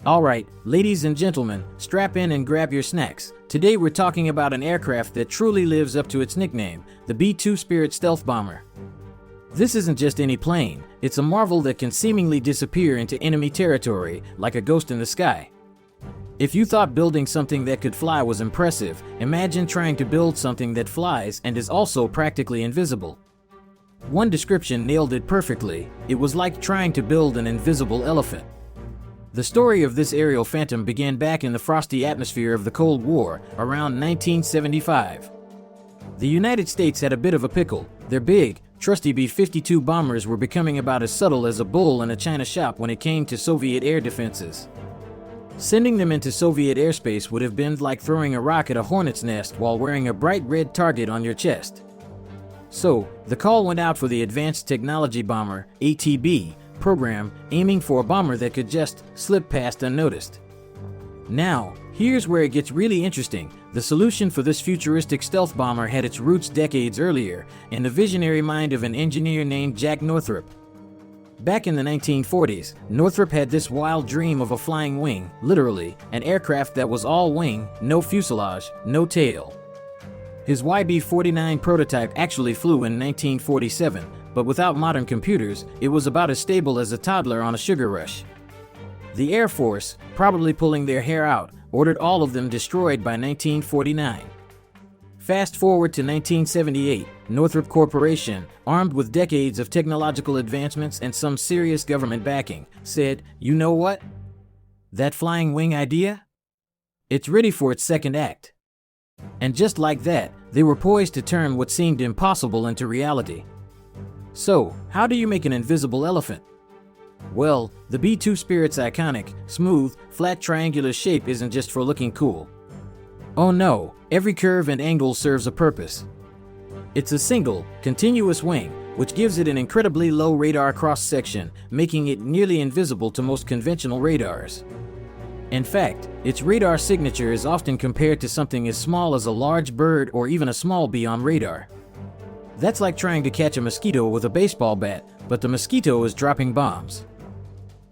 Alright, ladies and gentlemen, strap in and grab your snacks. Today we're talking about an aircraft that truly lives up to its nickname, the B-2 Spirit stealth bomber. This isn't just any plane, it's a marvel that can seemingly disappear into enemy territory, like a ghost in the sky. If you thought building something that could fly was impressive, imagine trying to build something that flies and is also practically invisible. One description nailed it perfectly. It was like trying to build an invisible elephant. The story of this aerial phantom began back in the frosty atmosphere of the Cold War, around 1975. The United States had a bit of a pickle. Their big, trusty B-52 bombers were becoming about as subtle as a bull in a china shop when it came to Soviet air defenses. Sending them into Soviet airspace would have been like throwing a rock at a hornet's nest while wearing a bright red target on your chest. So, the call went out for the Advanced Technology Bomber, ATB, program, aiming for a bomber that could just slip past unnoticed. Now, here's where it gets really interesting. The solution for this futuristic stealth bomber had its roots decades earlier, in the visionary mind of an engineer named Jack Northrop. Back in the 1940s, Northrop had this wild dream of a flying wing, literally, an aircraft that was all wing, no fuselage, no tail. His YB-49 prototype actually flew in 1947, but without modern computers, it was about as stable as a toddler on a sugar rush. The Air Force, probably pulling their hair out, ordered all of them destroyed by 1949. Fast forward to 1978, Northrop Corporation, armed with decades of technological advancements and some serious government backing, said, "You know what? That flying wing idea? It's ready for its second act." And just like that, they were poised to turn what seemed impossible into reality. So, how do you make an invisible elephant? Well, the B-2 Spirit's iconic, smooth, flat triangular shape isn't just for looking cool. Oh no, every curve and angle serves a purpose. It's a single, continuous wing, which gives it an incredibly low radar cross-section, making it nearly invisible to most conventional radars. In fact, its radar signature is often compared to something as small as a large bird or even a small bee on radar. That's like trying to catch a mosquito with a baseball bat, but the mosquito is dropping bombs.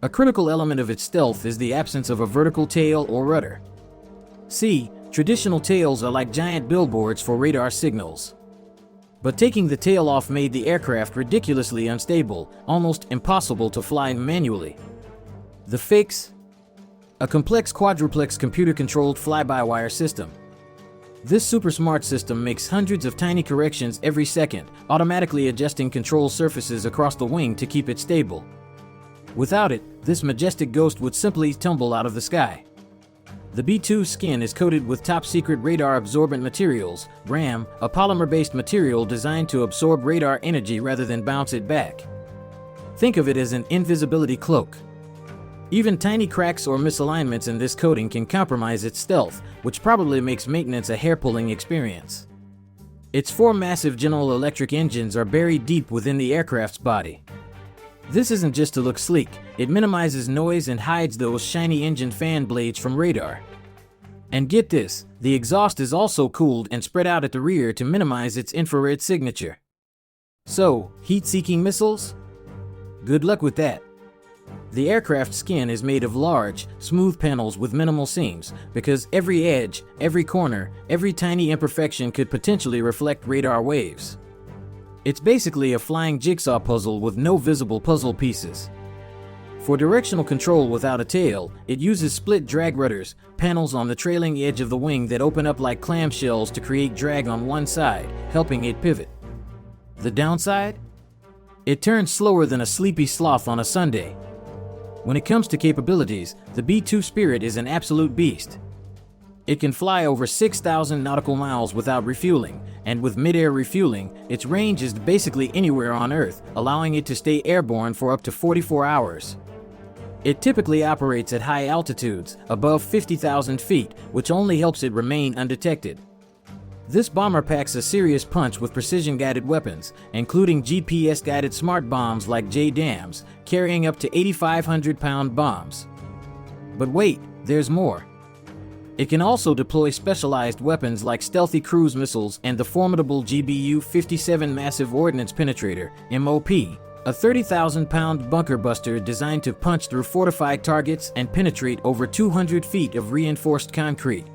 A critical element of its stealth is the absence of a vertical tail or rudder. See, traditional tails are like giant billboards for radar signals. But taking the tail off made the aircraft ridiculously unstable, almost impossible to fly manually. The fix? A complex quadruplex computer-controlled fly-by-wire system. This super smart system makes hundreds of tiny corrections every second, automatically adjusting control surfaces across the wing to keep it stable. Without it, this majestic ghost would simply tumble out of the sky. The B-2's skin is coated with top-secret radar absorbent materials, RAM, a polymer-based material designed to absorb radar energy rather than bounce it back. Think of it as an invisibility cloak. Even tiny cracks or misalignments in this coating can compromise its stealth, which probably makes maintenance a hair-pulling experience. Its four massive General Electric engines are buried deep within the aircraft's body. This isn't just to look sleek, it minimizes noise and hides those shiny engine fan blades from radar. And get this, the exhaust is also cooled and spread out at the rear to minimize its infrared signature. So, heat-seeking missiles? Good luck with that. The aircraft's skin is made of large, smooth panels with minimal seams, because every edge, every corner, every tiny imperfection could potentially reflect radar waves. It's basically a flying jigsaw puzzle with no visible puzzle pieces. For directional control without a tail, it uses split drag rudders, panels on the trailing edge of the wing that open up like clamshells to create drag on one side, helping it pivot. The downside? It turns slower than a sleepy sloth on a Sunday. When it comes to capabilities, the B-2 Spirit is an absolute beast. It can fly over 6,000 nautical miles without refueling, and with mid-air refueling, its range is basically anywhere on Earth, allowing it to stay airborne for up to 44 hours. It typically operates at high altitudes, above 50,000 feet, which only helps it remain undetected. This bomber packs a serious punch with precision-guided weapons, including GPS-guided smart bombs like JDAMs, carrying up to 8,500-pound bombs. But wait, there's more. It can also deploy specialized weapons like stealthy cruise missiles and the formidable GBU-57 Massive Ordnance Penetrator, MOP. a 30,000-pound bunker buster designed to punch through fortified targets and penetrate over 200 feet of reinforced concrete.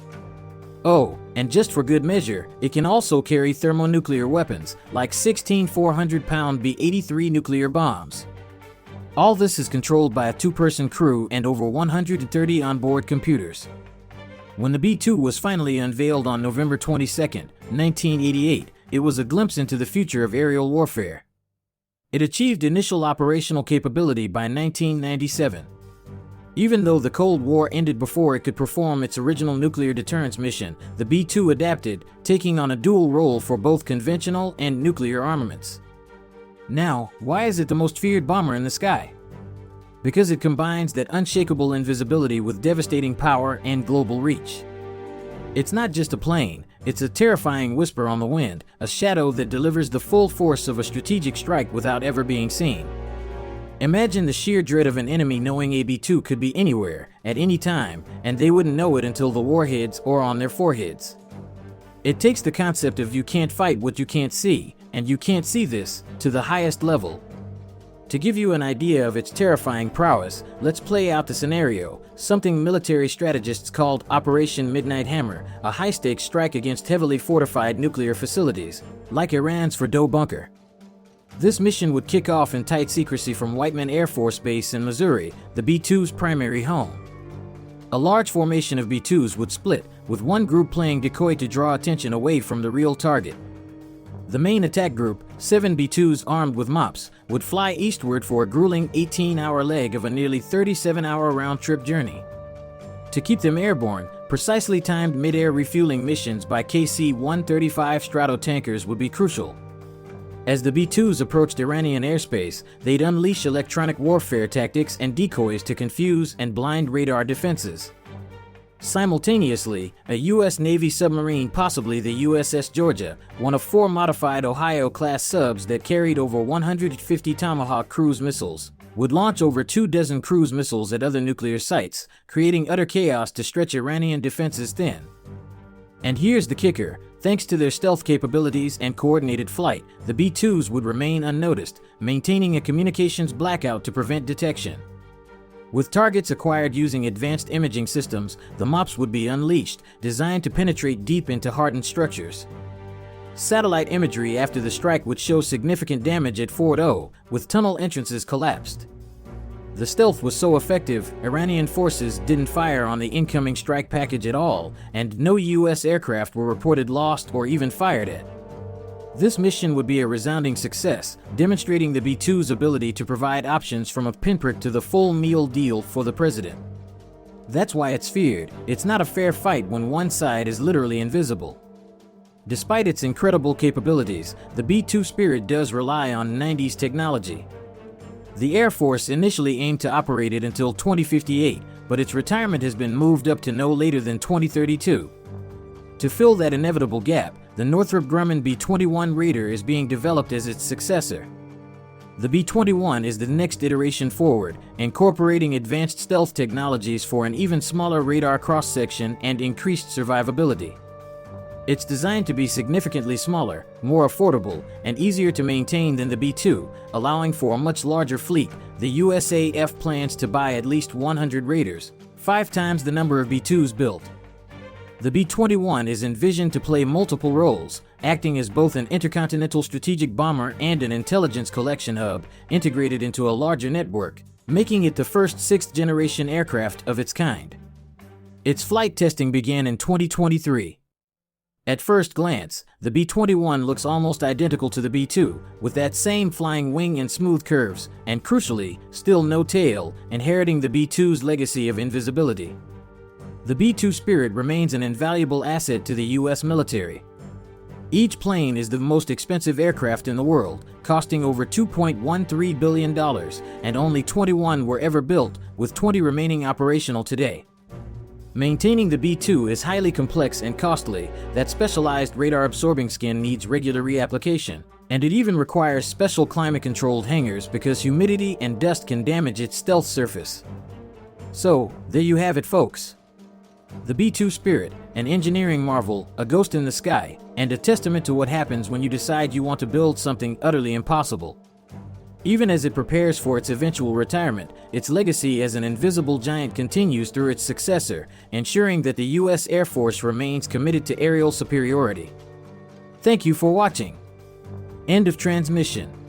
Oh, and just for good measure, it can also carry thermonuclear weapons, like 16 400-pound B-83 nuclear bombs. All this is controlled by a two-person crew and over 130 onboard computers. When the B-2 was finally unveiled on November 22, 1988, it was a glimpse into the future of aerial warfare. It achieved initial operational capability by 1997. Even though the Cold War ended before it could perform its original nuclear deterrence mission, the B-2 adapted, taking on a dual role for both conventional and nuclear armaments. Now, why is it the most feared bomber in the sky? Because it combines that unshakable invisibility with devastating power and global reach. It's not just a plane, it's a terrifying whisper on the wind, a shadow that delivers the full force of a strategic strike without ever being seen. Imagine the sheer dread of an enemy knowing a B-2 could be anywhere, at any time, and they wouldn't know it until the warheads or on their foreheads. It takes the concept of you can't fight what you can't see, and you can't see this, to the highest level. To give you an idea of its terrifying prowess, let's play out the scenario, something military strategists called Operation Midnight Hammer, a high-stakes strike against heavily fortified nuclear facilities, like Iran's Fordo bunker. This mission would kick off in tight secrecy from Whiteman Air Force Base in Missouri, the B-2's primary home. A large formation of B-2s would split, with one group playing decoy to draw attention away from the real target. The main attack group, 7 B-2s armed with mops, would fly eastward for a grueling 18-hour leg of a nearly 37-hour round-trip journey. To keep them airborne, precisely timed mid-air refueling missions by KC-135 Stratotankers would be crucial. As the B-2s approached Iranian airspace, they'd unleash electronic warfare tactics and decoys to confuse and blind radar defenses. Simultaneously, a U.S. Navy submarine, possibly the USS Georgia, one of 4 modified Ohio-class subs that carried over 150 Tomahawk cruise missiles, would launch over 24 cruise missiles at other nuclear sites, creating utter chaos to stretch Iranian defenses thin. And here's the kicker, thanks to their stealth capabilities and coordinated flight, the B-2s would remain unnoticed, maintaining a communications blackout to prevent detection. With targets acquired using advanced imaging systems, the MOPS would be unleashed, designed to penetrate deep into hardened structures. Satellite imagery after the strike would show significant damage at Fort O, with tunnel entrances collapsed. The stealth was so effective, Iranian forces didn't fire on the incoming strike package at all, and no U.S. aircraft were reported lost or even fired at. This mission would be a resounding success, demonstrating the B-2's ability to provide options from a pinprick to the full meal deal for the president. That's why it's feared. It's not a fair fight when one side is literally invisible. Despite its incredible capabilities, the B-2 Spirit does rely on 90s technology. The Air Force initially aimed to operate it until 2058, but its retirement has been moved up to no later than 2032. To fill that inevitable gap, the Northrop Grumman B-21 Raider is being developed as its successor. The B-21 is the next iteration forward, incorporating advanced stealth technologies for an even smaller radar cross-section and increased survivability. It's designed to be significantly smaller, more affordable, and easier to maintain than the B-2, allowing for a much larger fleet. The USAF plans to buy at least 100 Raiders, 5 times the number of B-2s built. The B-21 is envisioned to play multiple roles, acting as both an intercontinental strategic bomber and an intelligence collection hub, integrated into a larger network, making it the first 6th-generation aircraft of its kind. Its flight testing began in 2023. At first glance, the B-21 looks almost identical to the B-2, with that same flying wing and smooth curves, and crucially, still no tail, inheriting the B-2's legacy of invisibility. The B-2 Spirit remains an invaluable asset to the U.S. military. Each plane is the most expensive aircraft in the world, costing over $2.13 billion, and only 21 were ever built, with 20 remaining operational today. Maintaining the B-2 is highly complex and costly. That specialized radar-absorbing skin needs regular reapplication, and it even requires special climate-controlled hangars because humidity and dust can damage its stealth surface. So, there you have it, folks. The B-2 Spirit, an engineering marvel, a ghost in the sky, and a testament to what happens when you decide you want to build something utterly impossible. Even as it prepares for its eventual retirement, its legacy as an invisible giant continues through its successor, ensuring that the U.S. Air Force remains committed to aerial superiority. Thank you for watching. End of transmission.